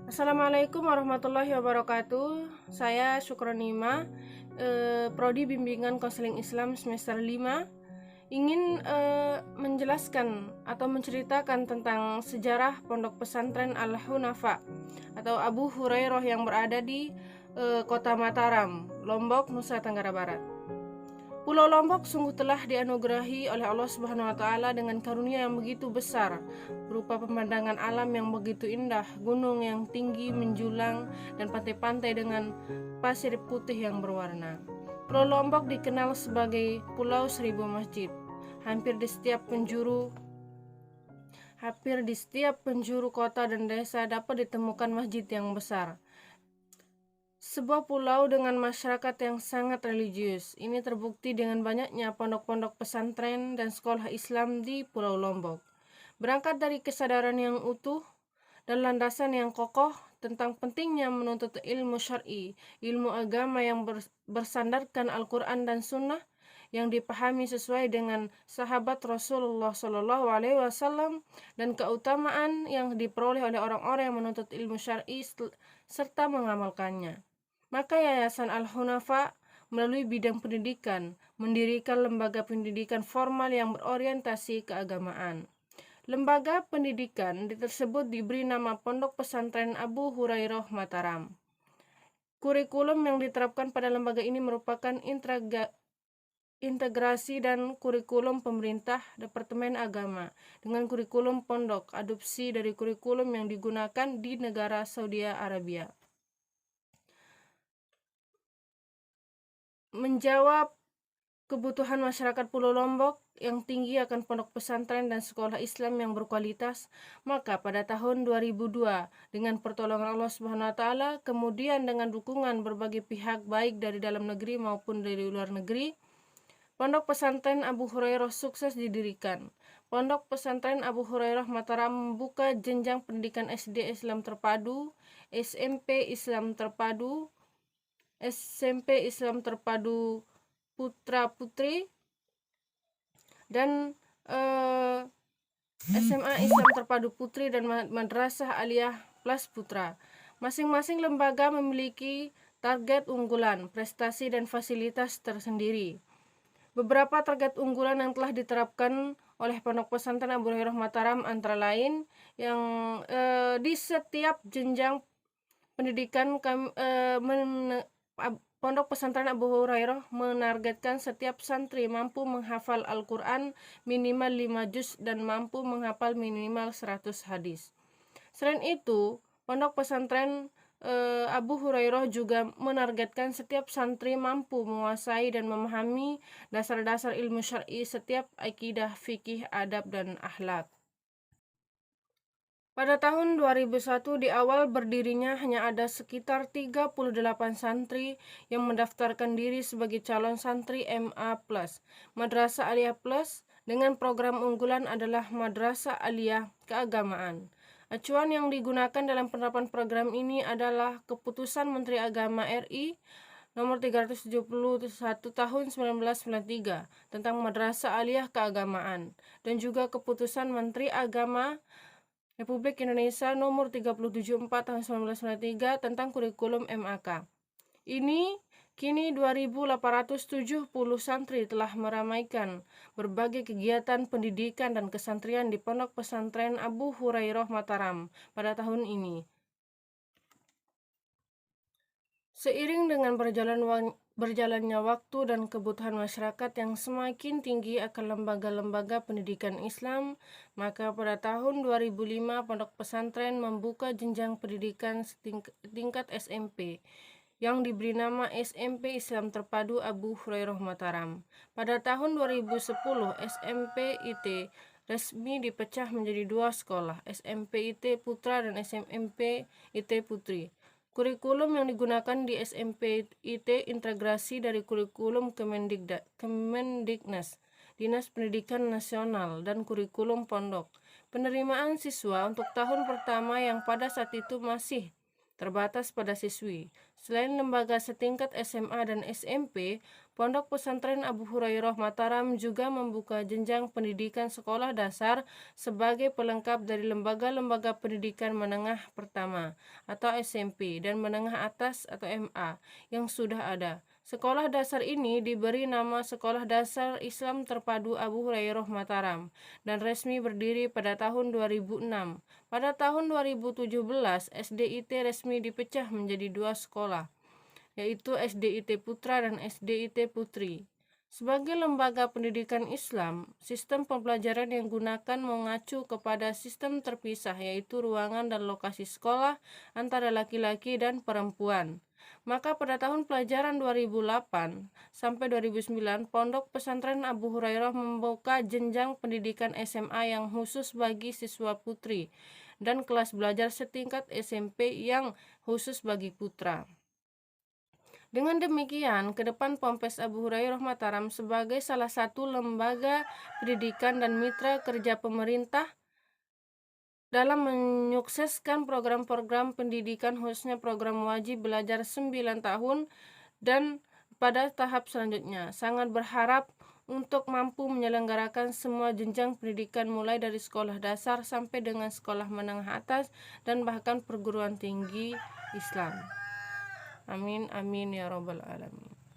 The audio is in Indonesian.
Assalamualaikum warahmatullahi wabarakatuh. Saya Syukronima, Prodi Bimbingan Konseling Islam semester 5, ingin menjelaskan atau menceritakan tentang sejarah Pondok Pesantren Al-Hunafa atau Abu Hurairah yang berada di Kota Mataram, Lombok, Nusa Tenggara Barat. Pulau Lombok sungguh telah dianugerahi oleh Allah Subhanahu wa taala dengan karunia yang begitu besar, berupa pemandangan alam yang begitu indah, gunung yang tinggi menjulang dan pantai-pantai dengan pasir putih yang berwarna. Pulau Lombok dikenal sebagai Pulau Seribu Masjid. Hampir di setiap penjuru kota dan desa dapat ditemukan masjid yang besar. Sebuah pulau dengan masyarakat yang sangat religius. Ini terbukti dengan banyaknya pondok-pondok pesantren dan sekolah Islam di Pulau Lombok. Berangkat dari kesadaran yang utuh dan landasan yang kokoh tentang pentingnya menuntut ilmu syar'i, ilmu agama yang bersandarkan Al-Quran dan Sunnah, yang dipahami sesuai dengan sahabat Rasulullah SAW dan keutamaan yang diperoleh oleh orang-orang yang menuntut ilmu syar'i serta mengamalkannya. Maka Yayasan Al-Hunafa melalui bidang pendidikan mendirikan lembaga pendidikan formal yang berorientasi keagamaan. Lembaga pendidikan tersebut diberi nama Pondok Pesantren Abu Hurairah Mataram. Kurikulum yang diterapkan pada lembaga ini merupakan integrasi dan kurikulum pemerintah Departemen Agama dengan kurikulum pondok, adopsi dari kurikulum yang digunakan di negara Saudi Arabia. Menjawab kebutuhan masyarakat Pulau Lombok yang tinggi akan pondok pesantren dan sekolah Islam yang berkualitas, maka pada tahun 2002 dengan pertolongan Allah Subhanahu wa taala, kemudian dengan dukungan berbagai pihak baik dari dalam negeri maupun dari luar negeri, Pondok Pesantren Abu Hurairah sukses didirikan. Pondok Pesantren Abu Hurairah Mataram membuka jenjang pendidikan SD Islam terpadu, SMP Islam terpadu, SMP Islam terpadu putra putri, dan SMA Islam terpadu putri dan Madrasah Aliyah Plus Putra. Masing-masing lembaga memiliki target unggulan, prestasi dan fasilitas tersendiri. Beberapa target unggulan yang telah diterapkan oleh Pondok Pesantren Abu Hurairah Mataram antara lain yang di setiap jenjang pendidikan Pondok Pesantren Abu Hurairah menargetkan setiap santri mampu menghafal Al-Quran minimal 5 juz dan mampu menghafal minimal 100 hadis. Selain itu, Pondok Pesantren Abu Hurairah juga menargetkan setiap santri mampu menguasai dan memahami dasar-dasar ilmu syar'i setiap akidah, fikih, adab, dan akhlak. Pada tahun 2001 di awal berdirinya hanya ada sekitar 38 santri yang mendaftarkan diri sebagai calon santri MA+. Madrasah Aliyah Plus dengan program unggulan adalah Madrasah Aliyah Keagamaan. Acuan yang digunakan dalam penerapan program ini adalah Keputusan Menteri Agama RI Nomor 371 Tahun 1993 tentang Madrasah Aliyah Keagamaan dan juga Keputusan Menteri Agama Republik Indonesia Nomor 374 Tahun 1993 tentang kurikulum MAK. Kini 2.870 santri telah meramaikan berbagai kegiatan pendidikan dan kesantrian di Pondok Pesantren Abu Hurairah Mataram pada tahun ini. Seiring dengan berjalannya waktu dan kebutuhan masyarakat yang semakin tinggi akan lembaga-lembaga pendidikan Islam, maka pada tahun 2005 Pondok Pesantren membuka jenjang pendidikan tingkat SMP yang diberi nama SMP Islam Terpadu Abu Hurairah Mataram. Pada tahun 2010 SMP IT resmi dipecah menjadi 2 sekolah, SMP IT Putra dan SMP IT Putri. Kurikulum yang digunakan di SMP IT integrasi dari kurikulum Kemendiknas, Dinas Pendidikan Nasional, dan kurikulum pondok. Penerimaan siswa untuk tahun pertama yang pada saat itu masih terbatas pada siswi. Selain lembaga setingkat SMA dan SMP, Pondok Pesantren Abu Hurairah Mataram juga membuka jenjang pendidikan sekolah dasar sebagai pelengkap dari lembaga-lembaga pendidikan menengah pertama atau SMP dan menengah atas atau MA yang sudah ada. Sekolah dasar ini diberi nama Sekolah Dasar Islam Terpadu Abu Hurairah Mataram dan resmi berdiri pada tahun 2006. Pada tahun 2017, SDIT resmi dipecah menjadi dua sekolah, yaitu SDIT Putra dan SDIT Putri. Sebagai lembaga pendidikan Islam, sistem pembelajaran yang digunakan mengacu kepada sistem terpisah, yaitu ruangan dan lokasi sekolah antara laki-laki dan perempuan. Maka pada tahun pelajaran 2008 sampai 2009, Pondok Pesantren Abu Hurairah membuka jenjang pendidikan SMA yang khusus bagi siswa putri dan kelas belajar setingkat SMP yang khusus bagi putra. Dengan demikian, ke depan Ponpes Abu Hurairah Mataram sebagai salah satu lembaga pendidikan dan mitra kerja pemerintah dalam menyukseskan program-program pendidikan, khususnya program wajib belajar 9 tahun dan pada tahap selanjutnya. Sangat berharap untuk mampu menyelenggarakan semua jenjang pendidikan mulai dari sekolah dasar sampai dengan sekolah menengah atas dan bahkan perguruan tinggi Islam. Amin amin ya robbal alamin.